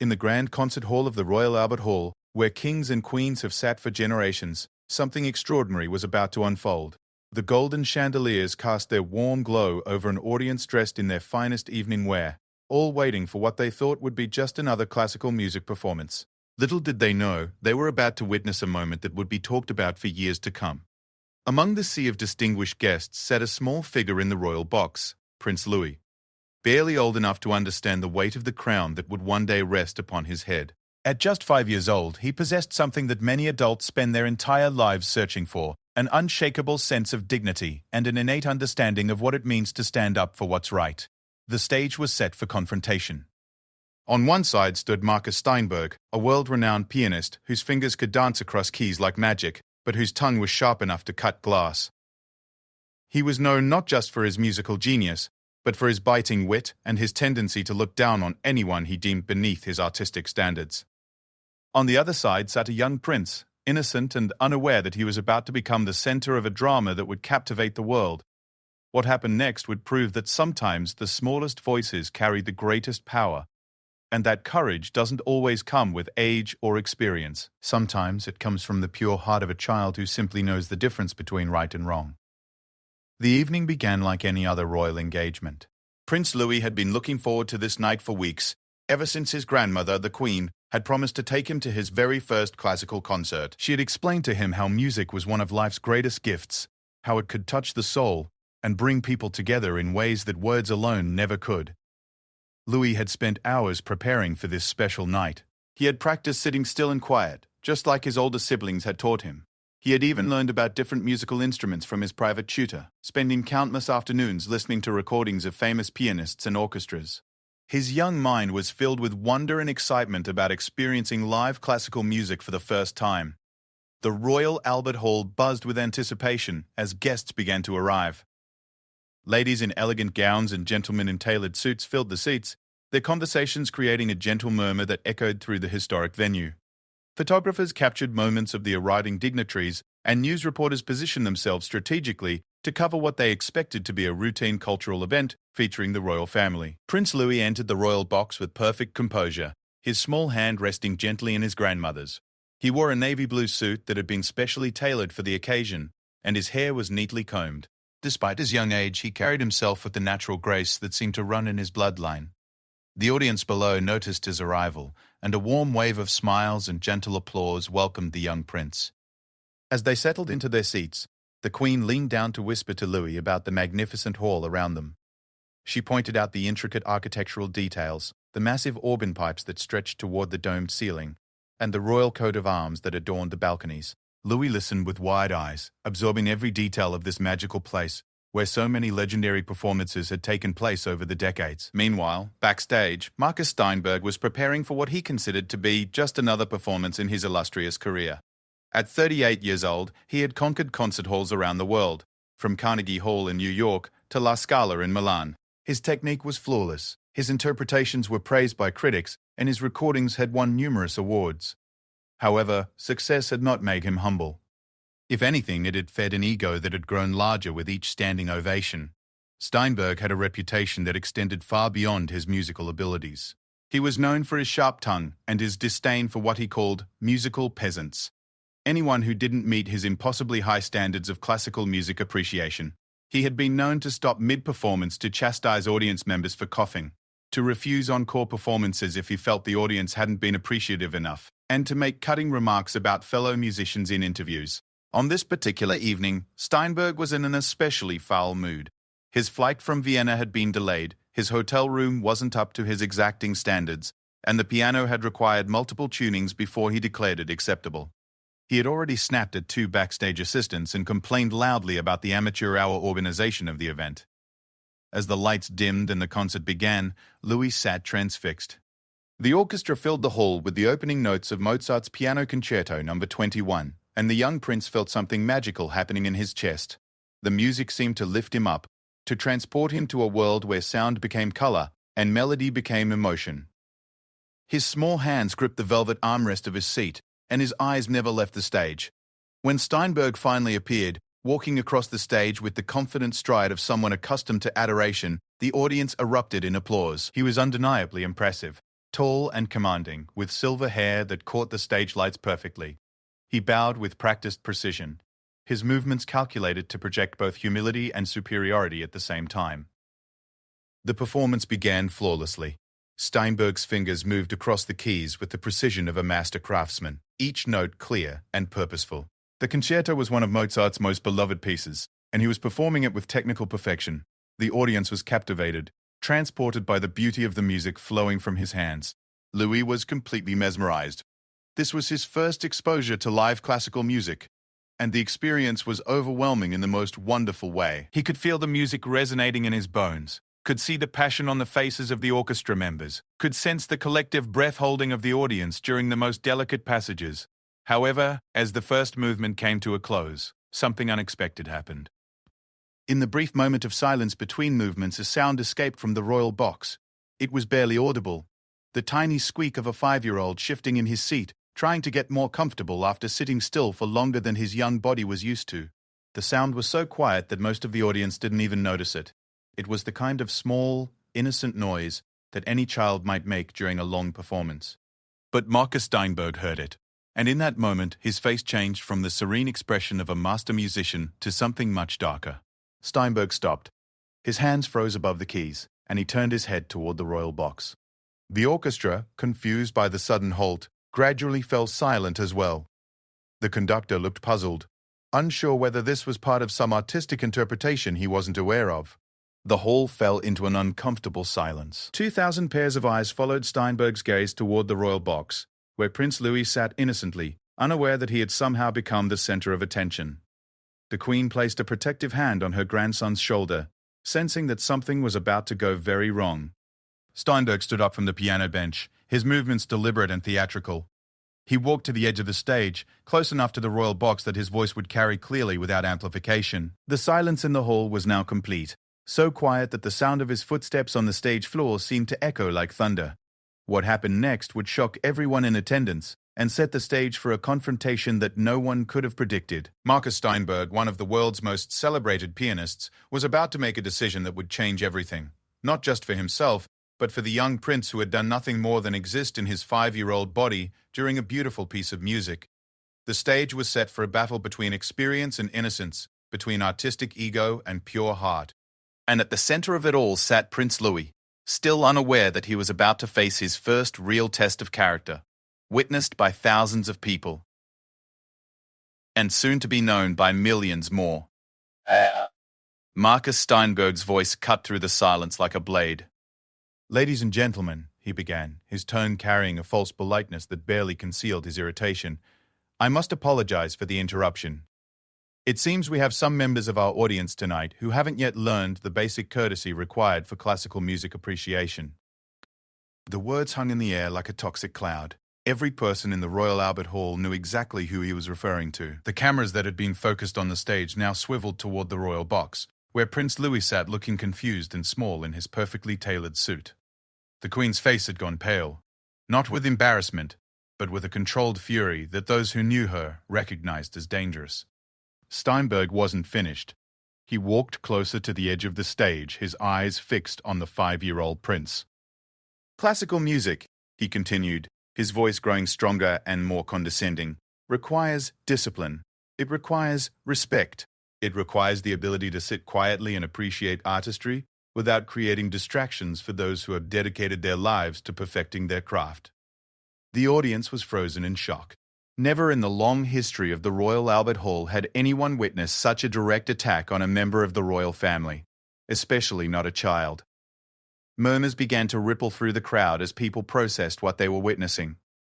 In the grand concert hall of the Royal Albert Hall, where kings and queens have sat for generations, something extraordinary was about to unfold. The golden chandeliers cast their warm glow over an audience dressed in their finest evening wear, all waiting for what they thought would be just another classical music performance. Little did they know, they were about to witness a moment that would be talked about for years to come. Among the sea of distinguished guests sat a small figure in the royal box, Prince Louis, barely old enough to understand the weight of the crown that would one day rest upon his head. At just 5 years old, he possessed something that many adults spend their entire lives searching for, an unshakable sense of dignity and an innate understanding of what it means to stand up for what's right. The stage was set for confrontation. On one side stood Marcus Steinberg, a world-renowned pianist whose fingers could dance across keys like magic, but whose tongue was sharp enough to cut glass. He was known not just for his musical genius, but for his biting wit and his tendency to look down on anyone he deemed beneath his artistic standards. On the other side sat a young prince, innocent and unaware that he was about to become the center of a drama that would captivate the world. What happened next would prove that sometimes the smallest voices carry the greatest power, and that courage doesn't always come with age or experience. Sometimes it comes from the pure heart of a child who simply knows the difference between right and wrong. The evening began like any other royal engagement. Prince Louis had been looking forward to this night for weeks, ever since his grandmother, the Queen, had promised to take him to his very first classical concert. She had explained to him how music was one of life's greatest gifts, how it could touch the soul and bring people together in ways that words alone never could. Louis had spent hours preparing for this special night. He had practiced sitting still and quiet, just like his older siblings had taught him. He had even learned about different musical instruments from his private tutor, spending countless afternoons listening to recordings of famous pianists and orchestras. His young mind was filled with wonder and excitement about experiencing live classical music for the first time. The Royal Albert Hall buzzed with anticipation as guests began to arrive. Ladies in elegant gowns and gentlemen in tailored suits filled the seats, their conversations creating a gentle murmur that echoed through the historic venue. Photographers captured moments of the arriving dignitaries, and news reporters positioned themselves strategically to cover what they expected to be a routine cultural event featuring the royal family. Prince Louis entered the royal box with perfect composure, his small hand resting gently in his grandmother's. He wore a navy blue suit that had been specially tailored for the occasion, and his hair was neatly combed. Despite his young age, he carried himself with the natural grace that seemed to run in his bloodline. The audience below noticed his arrival, and a warm wave of smiles and gentle applause welcomed the young prince. As they settled into their seats, the Queen leaned down to whisper to Louis about the magnificent hall around them. She pointed out the intricate architectural details, the massive organ pipes that stretched toward the domed ceiling, and the royal coat of arms that adorned the balconies. Louis listened with wide eyes, absorbing every detail of this magical place, where so many legendary performances had taken place over the decades. Meanwhile, backstage, Marcus Steinberg was preparing for what he considered to be just another performance in his illustrious career. At 38 years old, he had conquered concert halls around the world, from Carnegie Hall in New York to La Scala in Milan. His technique was flawless, his interpretations were praised by critics, and his recordings had won numerous awards. However, success had not made him humble. If anything, it had fed an ego that had grown larger with each standing ovation. Steinberg had a reputation that extended far beyond his musical abilities. He was known for his sharp tongue and his disdain for what he called musical peasants, anyone who didn't meet his impossibly high standards of classical music appreciation. He had been known to stop mid-performance to chastise audience members for coughing, to refuse encore performances if he felt the audience hadn't been appreciative enough, and to make cutting remarks about fellow musicians in interviews. On this particular evening, Steinberg was in an especially foul mood. His flight from Vienna had been delayed, his hotel room wasn't up to his exacting standards, and the piano had required multiple tunings before he declared it acceptable. He had already snapped at 2 backstage assistants and complained loudly about the amateur hour organization of the event. As the lights dimmed and the concert began, Louis sat transfixed. The orchestra filled the hall with the opening notes of Mozart's Piano Concerto No. 21, and the young prince felt something magical happening in his chest. The music seemed to lift him up, to transport him to a world where sound became color and melody became emotion. His small hands gripped the velvet armrest of his seat, and his eyes never left the stage. When Steinberg finally appeared, walking across the stage with the confident stride of someone accustomed to adoration, the audience erupted in applause. He was undeniably impressive. tall and commanding, with silver hair that caught the stage lights perfectly. He bowed with practiced precision, his movements calculated to project both humility and superiority at the same time. The performance began flawlessly. Steinberg's fingers moved across the keys with the precision of a master craftsman, each note clear and purposeful. The concerto was one of Mozart's most beloved pieces, and he was performing it with technical perfection. The audience was captivated, transported by the beauty of the music flowing from his hands. Louis was completely mesmerized. This was his first exposure to live classical music, and the experience was overwhelming in the most wonderful way. He could feel the music resonating in his bones, could see the passion on the faces of the orchestra members, could sense the collective breath-holding of the audience during the most delicate passages. However, as the first movement came to a close, something unexpected happened. In the brief moment of silence between movements, a sound escaped from the royal box. It was barely audible, the tiny squeak of a 5-year-old shifting in his seat, trying to get more comfortable after sitting still for longer than his young body was used to. The sound was so quiet that most of the audience didn't even notice it. It was the kind of small, innocent noise that any child might make during a long performance. But Marcus Steinberg heard it, and in that moment his face changed from the serene expression of a master musician to something much darker. Steinberg stopped. His hands froze above the keys, and he turned his head toward the royal box. The orchestra, confused by the sudden halt, gradually fell silent as well. The conductor looked puzzled, unsure whether this was part of some artistic interpretation he wasn't aware of. The hall fell into an uncomfortable silence. 2,000 pairs of eyes followed Steinberg's gaze toward the royal box, where Prince Louis sat innocently, unaware that he had somehow become the center of attention. The Queen placed a protective hand on her grandson's shoulder, sensing that something was about to go very wrong. Steinberg stood up from the piano bench, his movements deliberate and theatrical. He walked to the edge of the stage, close enough to the royal box that his voice would carry clearly without amplification. The silence in the hall was now complete, so quiet that the sound of his footsteps on the stage floor seemed to echo like thunder. What happened next would shock everyone in attendance and set the stage for a confrontation that no one could have predicted. Marcus Steinberg, one of the world's most celebrated pianists, was about to make a decision that would change everything, not just for himself, but for the young prince who had done nothing more than exist in his 5-year-old body during a beautiful piece of music. The stage was set for a battle between experience and innocence, between artistic ego and pure heart. And at the center of it all sat Prince Louis, still unaware that he was about to face his first real test of character, witnessed by thousands of people, and soon to be known by millions more. Marcus Steinberg's voice cut through the silence like a blade. "Ladies and gentlemen," he began, his tone carrying a false politeness that barely concealed his irritation, "I must apologize for the interruption. It seems we have some members of our audience tonight who haven't yet learned the basic courtesy required for classical music appreciation." The words hung in the air like a toxic cloud. Every person in the Royal Albert Hall knew exactly who he was referring to. The cameras that had been focused on the stage now swiveled toward the royal box, where Prince Louis sat looking confused and small in his perfectly tailored suit. The Queen's face had gone pale, not with embarrassment, but with a controlled fury that those who knew her recognized as dangerous. Steinberg wasn't finished. He walked closer to the edge of the stage, his eyes fixed on the 5-year-old prince. "Classical music," he continued, his voice growing stronger and more condescending, "requires discipline. It requires respect. It requires the ability to sit quietly and appreciate artistry without creating distractions for those who have dedicated their lives to perfecting their craft." The audience was frozen in shock. Never in the long history of the Royal Albert Hall had anyone witnessed such a direct attack on a member of the royal family, especially not a child. Murmurs began to ripple through the crowd as people processed what they were witnessing.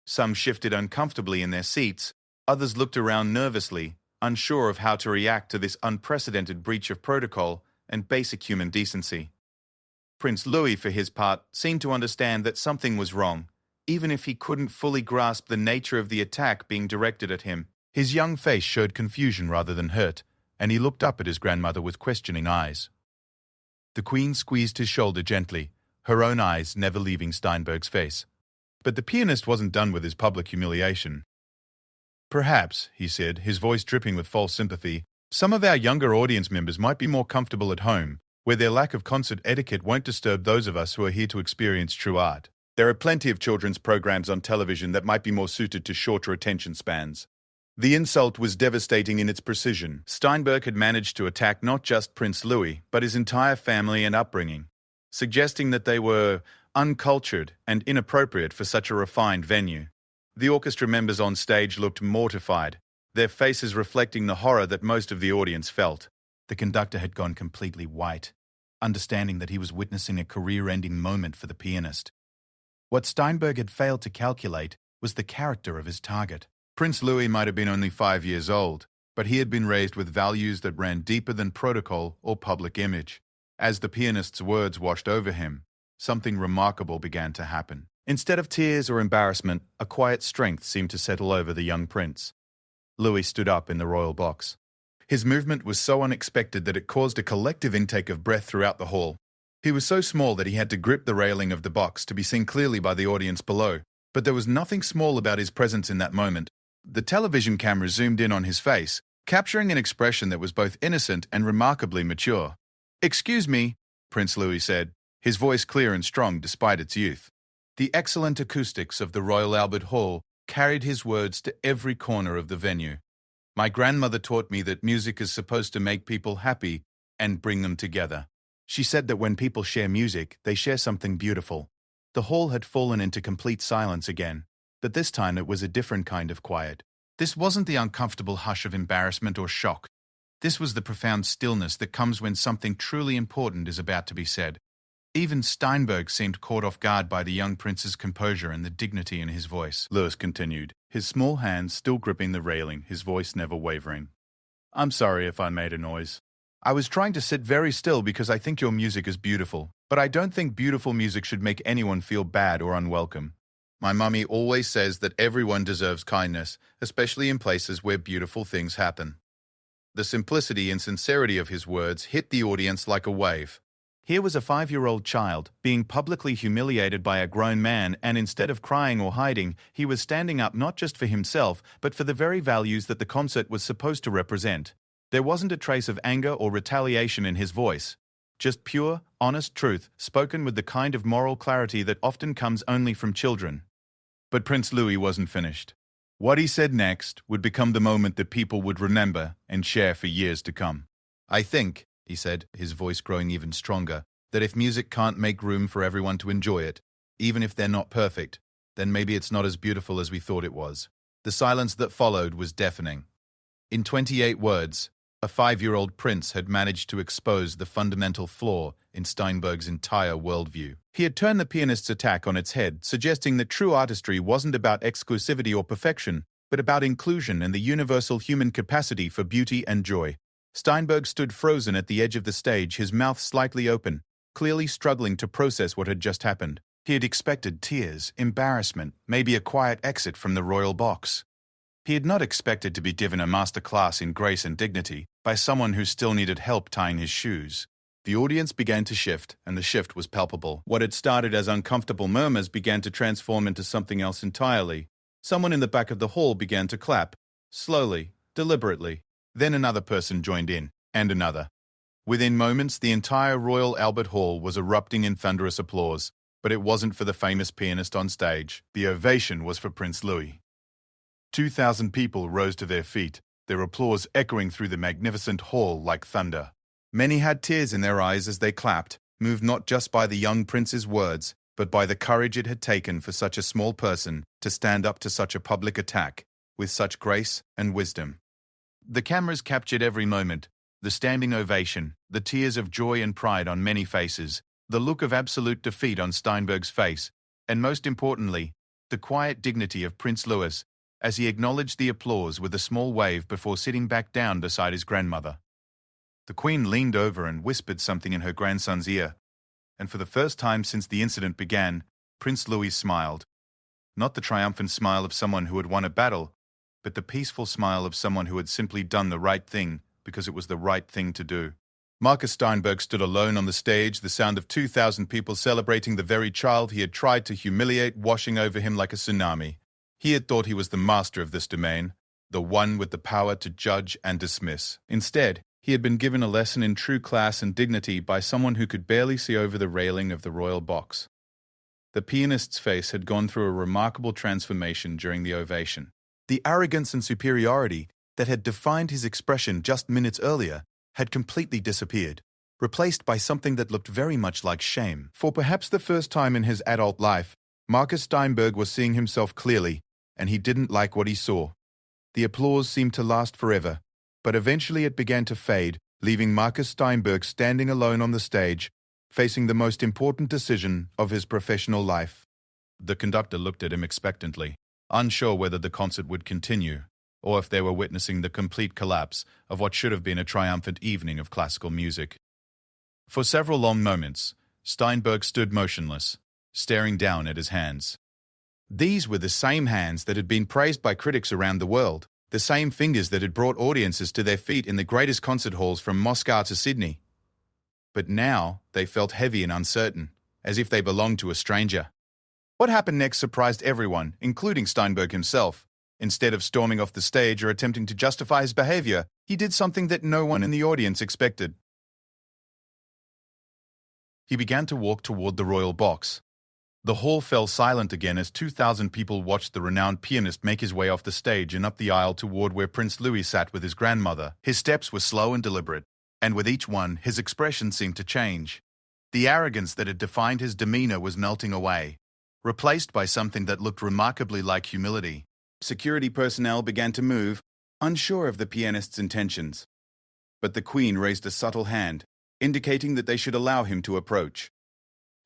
Some shifted uncomfortably in their seats, others looked around nervously, unsure of how to react to this unprecedented breach of protocol and basic human decency. Prince Louis, for his part, seemed to understand that something was wrong, even if he couldn't fully grasp the nature of the attack being directed at him. His young face showed confusion rather than hurt, and he looked up at his grandmother with questioning eyes. The Queen squeezed his shoulder gently, her own eyes never leaving Steinberg's face. But the pianist wasn't done with his public humiliation. "Perhaps," he said, his voice dripping with false sympathy, "some of our younger audience members might be more comfortable at home, where their lack of concert etiquette won't disturb those of us who are here to experience true art." There are plenty of children's programs on television that might be more suited to shorter attention spans. The insult was devastating in its precision. Steinberg had managed to attack not just Prince Louis, but his entire family and upbringing, suggesting that they were uncultured and inappropriate for such a refined venue. The orchestra members on stage looked mortified, their faces reflecting the horror that most of the audience felt. The conductor had gone completely white, understanding that he was witnessing a career-ending moment for the pianist. What Steinberg had failed to calculate was the character of his target. Prince Louis might have been only 5 years old, but he had been raised with values that ran deeper than protocol or public image. As the pianist's words washed over him, something remarkable began to happen. Instead of tears or embarrassment, a quiet strength seemed to settle over the young prince. Louis stood up in the royal box. His movement was so unexpected that it caused a collective intake of breath throughout the hall. He was so small that he had to grip the railing of the box to be seen clearly by the audience below. But there was nothing small about his presence in that moment. The television camera zoomed in on his face, capturing an expression that was both innocent and remarkably mature. "Excuse me," Prince Louis said, his voice clear and strong despite its youth. The excellent acoustics of the Royal Albert Hall carried his words to every corner of the venue. "My grandmother taught me that music is supposed to make people happy and bring them together. She said that when people share music, they share something beautiful." The hall had fallen into complete silence again, but this time it was a different kind of quiet. This wasn't the uncomfortable hush of embarrassment or shock. This was the profound stillness that comes when something truly important is about to be said. Even Steinberg seemed caught off guard by the young prince's composure and the dignity in his voice. Louis continued, his small hands still gripping the railing, his voice never wavering. "I'm sorry if I made a noise. I was trying to sit very still because I think your music is beautiful, but I don't think beautiful music should make anyone feel bad or unwelcome. My mummy always says that everyone deserves kindness, especially in places where beautiful things happen." The simplicity and sincerity of his words hit the audience like a wave. Here was a 5-year-old child being publicly humiliated by a grown man, and instead of crying or hiding, he was standing up not just for himself, but for the very values that the concert was supposed to represent. There wasn't a trace of anger or retaliation in his voice. Just pure, honest truth, spoken with the kind of moral clarity that often comes only from children. But Prince Louis wasn't finished. What he said next would become the moment that people would remember and share for years to come. "I think," he said, his voice growing even stronger, "that if music can't make room for everyone to enjoy it, even if they're not perfect, then maybe it's not as beautiful as we thought it was." The silence that followed was deafening. In 28 words, a 5-year-old prince had managed to expose the fundamental flaw in Steinberg's entire worldview. He had turned the pianist's attack on its head, suggesting that true artistry wasn't about exclusivity or perfection, but about inclusion and the universal human capacity for beauty and joy. Steinberg stood frozen at the edge of the stage, his mouth slightly open, clearly struggling to process what had just happened. He had expected tears, embarrassment, maybe a quiet exit from the royal box. He had not expected to be given a master class in grace and dignity by someone who still needed help tying his shoes. The audience began to shift, and the shift was palpable. What had started as uncomfortable murmurs began to transform into something else entirely. Someone in the back of the hall began to clap, slowly, deliberately. Then another person joined in, and another. Within moments, the entire Royal Albert Hall was erupting in thunderous applause, but it wasn't for the famous pianist on stage. The ovation was for Prince Louis. 2,000 people rose to their feet, their applause echoing through the magnificent hall like thunder. Many had tears in their eyes as they clapped, moved not just by the young prince's words, but by the courage it had taken for such a small person to stand up to such a public attack, with such grace and wisdom. The cameras captured every moment, the standing ovation, the tears of joy and pride on many faces, the look of absolute defeat on Steinberg's face, and most importantly, the quiet dignity of Prince Louis, as he acknowledged the applause with a small wave before sitting back down beside his grandmother. The Queen leaned over and whispered something in her grandson's ear, and for the first time since the incident began, Prince Louis smiled. Not the triumphant smile of someone who had won a battle, but the peaceful smile of someone who had simply done the right thing because it was the right thing to do. Marcus Steinberg stood alone on the stage, the sound of 2,000 people celebrating the very child he had tried to humiliate washing over him like a tsunami. He had thought he was the master of this domain, the one with the power to judge and dismiss. Instead, he had been given a lesson in true class and dignity by someone who could barely see over the railing of the royal box. The pianist's face had gone through a remarkable transformation during the ovation. The arrogance and superiority that had defined his expression just minutes earlier had completely disappeared, replaced by something that looked very much like shame. For perhaps the first time in his adult life, Marcus Steinberg was seeing himself clearly, and he didn't like what he saw. The applause seemed to last forever, but eventually it began to fade, leaving Marcus Steinberg standing alone on the stage, facing the most important decision of his professional life. The conductor looked at him expectantly, unsure whether the concert would continue, or if they were witnessing the complete collapse of what should have been a triumphant evening of classical music. For several long moments, Steinberg stood motionless, staring down at his hands. These were the same hands that had been praised by critics around the world, the same fingers that had brought audiences to their feet in the greatest concert halls from Moscow to Sydney. But now they felt heavy and uncertain, as if they belonged to a stranger. What happened next surprised everyone, including Steinberg himself. Instead of storming off the stage or attempting to justify his behavior, he did something that no one in the audience expected. He began to walk toward the royal box. The hall fell silent again as 2,000 people watched the renowned pianist make his way off the stage and up the aisle toward where Prince Louis sat with his grandmother. His steps were slow and deliberate, and with each one, his expression seemed to change. The arrogance that had defined his demeanor was melting away, replaced by something that looked remarkably like humility. Security personnel began to move, unsure of the pianist's intentions. But the Queen raised a subtle hand, indicating that they should allow him to approach.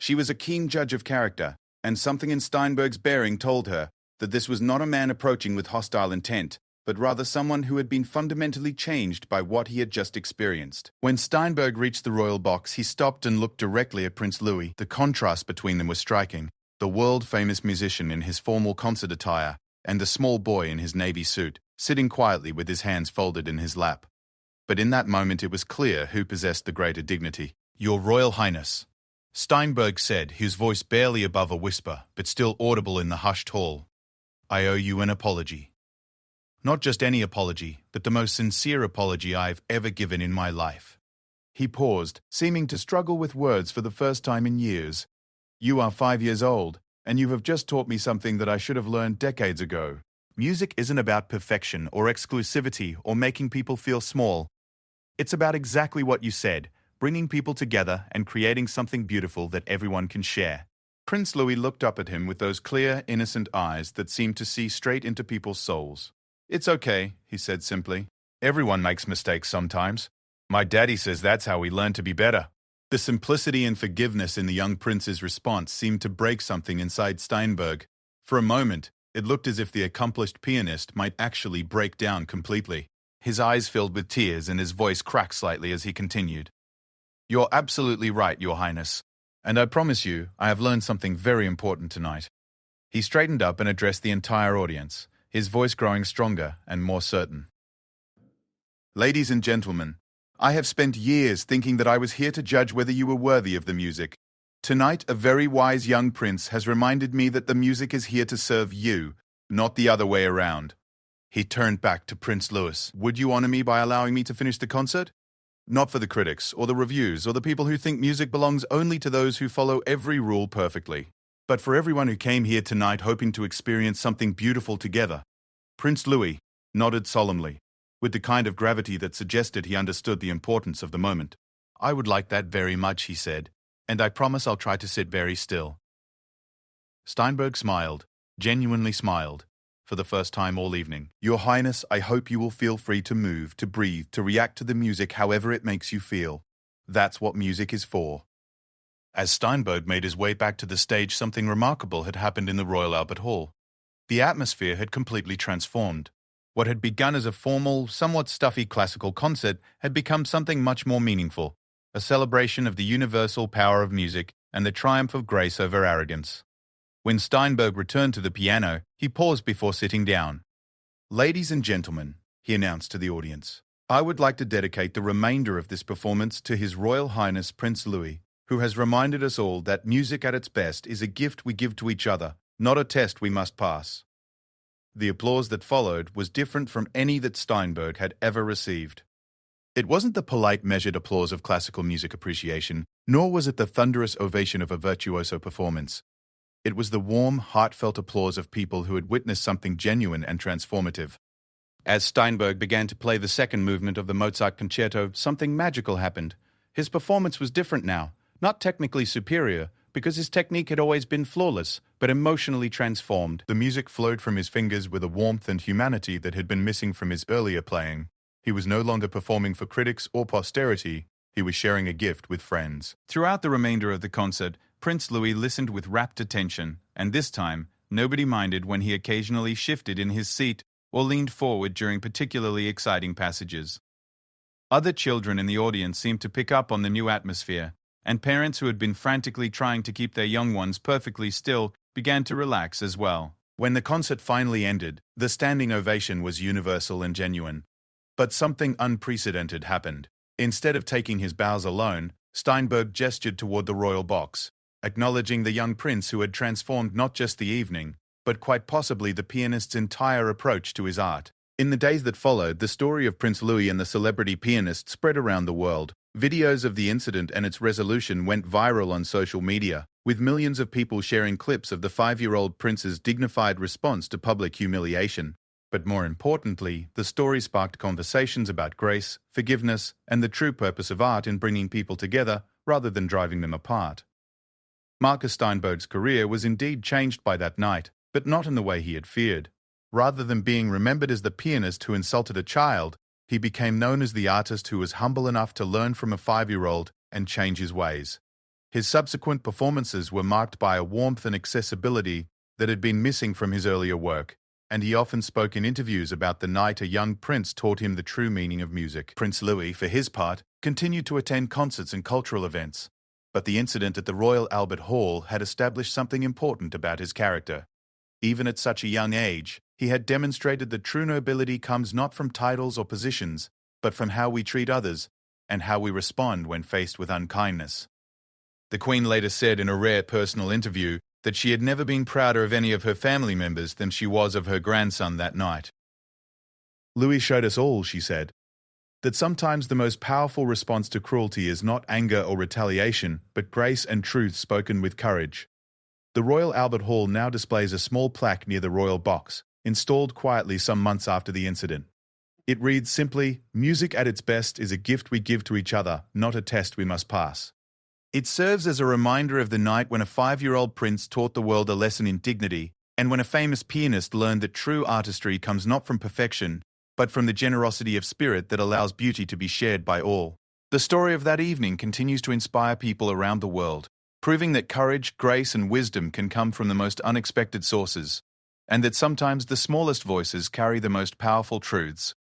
She was a keen judge of character, and something in Steinberg's bearing told her that this was not a man approaching with hostile intent, but rather someone who had been fundamentally changed by what he had just experienced. When Steinberg reached the royal box, he stopped and looked directly at Prince Louis. The contrast between them was striking. The world-famous musician in his formal concert attire, and the small boy in his navy suit, sitting quietly with his hands folded in his lap. But in that moment it was clear who possessed the greater dignity. "Your Royal Highness," Steinberg said, his voice barely above a whisper, but still audible in the hushed hall. "I owe you an apology. Not just any apology, but the most sincere apology I've ever given in my life." He paused, seeming to struggle with words for the first time in years. "You are 5 years old, and you have just taught me something that I should have learned decades ago. Music isn't about perfection or exclusivity or making people feel small. It's about exactly what you said, bringing people together and creating something beautiful that everyone can share." Prince Louis looked up at him with those clear, innocent eyes that seemed to see straight into people's souls. "It's okay," he said simply. "Everyone makes mistakes sometimes. My daddy says that's how we learn to be better." The simplicity and forgiveness in the young prince's response seemed to break something inside Steinberg. For a moment, it looked as if the accomplished pianist might actually break down completely. His eyes filled with tears and his voice cracked slightly as he continued. "You're absolutely right, Your Highness, and I promise you I have learned something very important tonight." He straightened up and addressed the entire audience, his voice growing stronger and more certain. "Ladies and gentlemen, I have spent years thinking that I was here to judge whether you were worthy of the music. Tonight, a very wise young prince has reminded me that the music is here to serve you, not the other way around." He turned back to Prince Louis. "Would you honor me by allowing me to finish the concert? Not for the critics, or the reviews, or the people who think music belongs only to those who follow every rule perfectly, but for everyone who came here tonight hoping to experience something beautiful together." Prince Louis nodded solemnly, with the kind of gravity that suggested he understood the importance of the moment. "I would like that very much," he said, "and I promise I'll try to sit very still." Steinberg smiled, genuinely smiled, for the first time all evening. "Your Highness, I hope you will feel free to move, to breathe, to react to the music however it makes you feel. That's what music is for." As Steinberg made his way back to the stage, something remarkable had happened in the Royal Albert Hall. The atmosphere had completely transformed. What had begun as a formal, somewhat stuffy classical concert had become something much more meaningful, a celebration of the universal power of music and the triumph of grace over arrogance. When Steinberg returned to the piano, he paused before sitting down. "Ladies and gentlemen," he announced to the audience, "I would like to dedicate the remainder of this performance to His Royal Highness Prince Louis, who has reminded us all that music at its best is a gift we give to each other, not a test we must pass." The applause that followed was different from any that Steinberg had ever received. It wasn't the polite, measured applause of classical music appreciation, nor was it the thunderous ovation of a virtuoso performance. It was the warm, heartfelt applause of people who had witnessed something genuine and transformative. As Steinberg began to play the second movement of the Mozart concerto, something magical happened. His performance was different now, not technically superior, because his technique had always been flawless, but emotionally transformed. The music flowed from his fingers with a warmth and humanity that had been missing from his earlier playing. He was no longer performing for critics or posterity, he was sharing a gift with friends. Throughout the remainder of the concert, Prince Louis listened with rapt attention, and this time, nobody minded when he occasionally shifted in his seat or leaned forward during particularly exciting passages. Other children in the audience seemed to pick up on the new atmosphere, and parents who had been frantically trying to keep their young ones perfectly still began to relax as well. When the concert finally ended, the standing ovation was universal and genuine. But something unprecedented happened. Instead of taking his bows alone, Steinberg gestured toward the royal box, acknowledging the young prince who had transformed not just the evening, but quite possibly the pianist's entire approach to his art. In the days that followed, the story of Prince Louis and the celebrity pianist spread around the world. Videos of the incident and its resolution went viral on social media, with millions of people sharing clips of the 5-year-old prince's dignified response to public humiliation. But more importantly, the story sparked conversations about grace, forgiveness, and the true purpose of art in bringing people together rather than driving them apart. Marcus Steinberg's career was indeed changed by that night, but not in the way he had feared. Rather than being remembered as the pianist who insulted a child, he became known as the artist who was humble enough to learn from a 5-year-old and change his ways. His subsequent performances were marked by a warmth and accessibility that had been missing from his earlier work, and he often spoke in interviews about the night a young prince taught him the true meaning of music. Prince Louis, for his part, continued to attend concerts and cultural events, but the incident at the Royal Albert Hall had established something important about his character. Even at such a young age, he had demonstrated that true nobility comes not from titles or positions, but from how we treat others and how we respond when faced with unkindness. The Queen later said in a rare personal interview that she had never been prouder of any of her family members than she was of her grandson that night. Louis showed us all, she said, that sometimes the most powerful response to cruelty is not anger or retaliation, but grace and truth spoken with courage. The Royal Albert Hall now displays a small plaque near the royal box, installed quietly some months after the incident. It reads simply, "Music at its best is a gift we give to each other, not a test we must pass." It serves as a reminder of the night when a 5-year-old prince taught the world a lesson in dignity, and when a famous pianist learned that true artistry comes not from perfection, but from the generosity of spirit that allows beauty to be shared by all. The story of that evening continues to inspire people around the world, proving that courage, grace, and wisdom can come from the most unexpected sources, and that sometimes the smallest voices carry the most powerful truths.